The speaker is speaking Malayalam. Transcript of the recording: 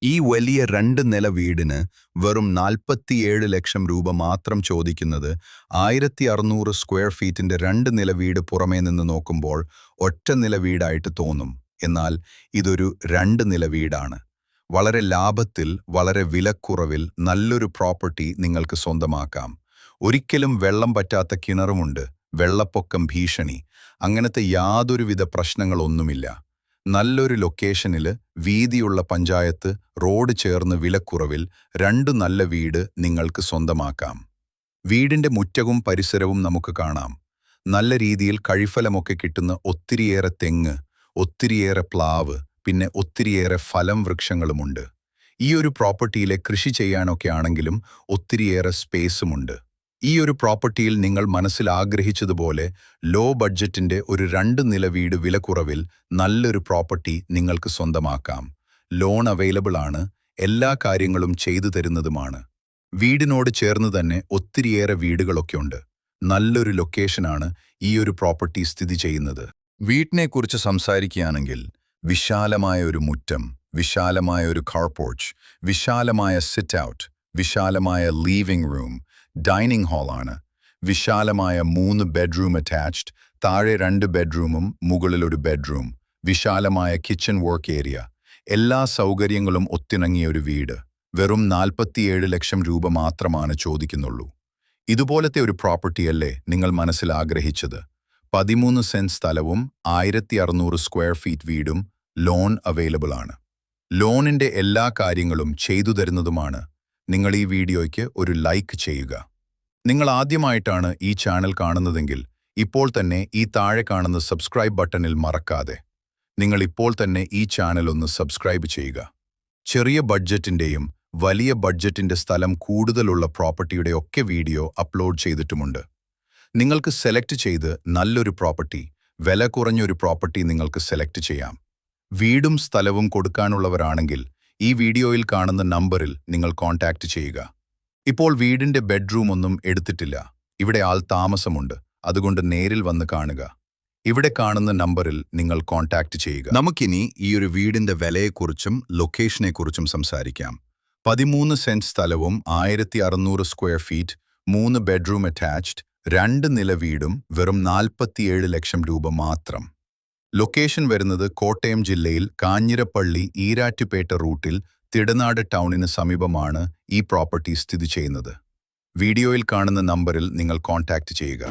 ഈ വലിയ 2 നില വീടിന് വെറും 47 ലക്ഷം രൂപ മാത്രം ചോദിക്കുന്നത് 1600 സ്ക്വയർ ഫീറ്റിന്റെ 2 നില വീട് പുറമേ നിന്ന് നോക്കുമ്പോൾ ഒറ്റ നില വീടായിട്ട് തോന്നും. എന്നാൽ ഇതൊരു 2 നില വീടാണ്. വളരെ ലാഭത്തിൽ, വളരെ വിലക്കുറവിൽ നല്ലൊരു പ്രോപ്പർട്ടി നിങ്ങൾക്ക് സ്വന്തമാക്കാം. ഒരിക്കലും വെള്ളം പറ്റാത്ത കിണറുമുണ്ട്, വെള്ളപ്പൊക്കം ഭീഷണി, അങ്ങനത്തെ യാതൊരുവിധ പ്രശ്നങ്ങളൊന്നുമില്ല. നല്ലൊരു ലൊക്കേഷനിൽ, വീതിയുള്ള പഞ്ചായത്ത്, റോഡ് ചേർന്ന് വിലക്കുറവിൽ 2 നല്ല വീട് നിങ്ങൾക്ക് സ്വന്തമാക്കാം. വീടിന്റെ മുറ്റവും പരിസരവും നമുക്ക് കാണാം. നല്ല രീതിയിൽ കഴിഫലമൊക്കെ കിട്ടുന്ന ഒത്തിരിയേറെ തെങ്ങ്, ഒത്തിരിയേറെ പ്ലാവ്, പിന്നെ ഒത്തിരിയേറെ ഫലം വൃക്ഷങ്ങളുമുണ്ട്. ഈ ഒരു പ്രോപ്പർട്ടിയിലെ കൃഷി ചെയ്യാനൊക്കെ ആണെങ്കിലും ഒത്തിരിയേറെ സ്പേസുമുണ്ട്. ഈ ഒരു പ്രോപ്പർട്ടിയിൽ നിങ്ങൾ മനസ്സിൽ ആഗ്രഹിച്ചതുപോലെ ലോ ബഡ്ജറ്റിന്റെ ഒരു 2 നില വീട് വിലക്കുറവിൽ നല്ലൊരു പ്രോപ്പർട്ടി നിങ്ങൾക്ക് സ്വന്തമാക്കാം. ലോൺ അവൈലബിൾ ആണ്, എല്ലാ കാര്യങ്ങളും ചെയ്തു തരുന്നതുമാണ്. വീടിനോട് ചേർന്ന് തന്നെ ഒത്തിരിയേറെ വീടുകളൊക്കെയുണ്ട്. നല്ലൊരു ലൊക്കേഷനാണ് ഈ ഒരു പ്രോപ്പർട്ടി സ്ഥിതി ചെയ്യുന്നത്. വീട്ടിനെക്കുറിച്ച് സംസാരിക്കുകയാണെങ്കിൽ വിശാലമായ ഒരു മുറ്റം, വിശാലമായ ഒരു കാർ പോർച്ച്, വിശാലമായ സിറ്റ് ഔട്ട്, വിശാലമായ ലീവിംഗ് റൂം, ഡൈനിങ് ഹാളാണ്. വിശാലമായ 3 ബെഡ്റൂം അറ്റാച്ച്ഡ്, താഴെ 2 ബെഡ്റൂമും മുകളിൽ ഒരു ബെഡ്റൂം, വിശാലമായ കിച്ചൺ വർക്ക് ഏരിയ, എല്ലാ സൗകര്യങ്ങളും ഒത്തിണങ്ങിയ ഒരു വീട്. വെറും 47 ലക്ഷം രൂപ മാത്രമാണ് ചോദിക്കുന്നുള്ളൂ. ഇതുപോലത്തെ ഒരു പ്രോപ്പർട്ടിയല്ലേ നിങ്ങൾ മനസ്സിൽ ആഗ്രഹിച്ചത്? 13 സെന്റ് സ്ഥലവും 1600 സ്ക്വയർ ഫീറ്റ് വീടും ലോൺ അവൈലബിൾ ആണ്. ലോണിന്റെ എല്ലാ കാര്യങ്ങളും ചെയ്തു തരുന്നതുമാണ്. നിങ്ങൾ ഈ വീഡിയോയ്ക്ക് ഒരു ലൈക്ക് ചെയ്യുക. നിങ്ങൾ ആദ്യമായിട്ടാണ് ഈ ചാനൽ കാണുന്നതെങ്കിൽ ഇപ്പോൾ തന്നെ ഈ താഴെ കാണുന്ന സബ്സ്ക്രൈബ് ബട്ടണിൽ മറക്കാതെ നിങ്ങൾ ഇപ്പോൾ തന്നെ ഈ ചാനൽ ഒന്ന് സബ്സ്ക്രൈബ് ചെയ്യുക. ചെറിയ ബഡ്ജറ്റിന്റെയും വലിയ ബഡ്ജറ്റിന്റെ സ്ഥലം കൂടുതലുള്ള പ്രോപ്പർട്ടിയുടെ ഒക്കെ വീഡിയോ അപ്ലോഡ് ചെയ്തിട്ടുമുണ്ട്. നിങ്ങൾക്ക് സെലക്ട് ചെയ്ത് നല്ലൊരു പ്രോപ്പർട്ടി, വില കുറഞ്ഞൊരു പ്രോപ്പർട്ടി നിങ്ങൾക്ക് സെലക്ട് ചെയ്യാം. വീടും സ്ഥലവും കൊടുക്കാനുള്ളവരാണെങ്കിൽ ഈ വീഡിയോയിൽ കാണുന്ന നമ്പറിൽ നിങ്ങൾ കോൺടാക്റ്റ് ചെയ്യുക. ഇപ്പോൾ വീടിന്റെ ബെഡ്റൂം ഒന്നും എടുത്തിട്ടില്ല, ഇവിടെ ആൾ താമസമുണ്ട്, അതുകൊണ്ട് നേരിൽ വന്ന് കാണുക. ഇവിടെ കാണുന്ന നമ്പറിൽ നിങ്ങൾ കോൺടാക്റ്റ് ചെയ്യുക. നമുക്കിനി ഈ ഒരു വീടിന്റെ വിലയെക്കുറിച്ചും ലൊക്കേഷനെക്കുറിച്ചും സംസാരിക്കാം. 13 സെന്റ് സ്ഥലവും 1600 സ്ക്വയർ ഫീറ്റ്, 3 ബെഡ്റൂം അറ്റാച്ച്ഡ്, 2 നില വീടും വെറും 47 ലക്ഷം രൂപ മാത്രം. ലൊക്കേഷൻ വരുന്നത് കോട്ടയം ജില്ലയിൽ കാഞ്ഞിരപ്പള്ളി ഈരാറ്റുപേട്ട റൂട്ടിൽ തിടനാട് ടൗണിന് സമീപമാണ് ഈ പ്രോപ്പർട്ടി സ്ഥിതി ചെയ്യുന്നത്. വീഡിയോയിൽ കാണുന്ന നമ്പറിൽ നിങ്ങൾ കോൺടാക്റ്റ് ചെയ്യുക.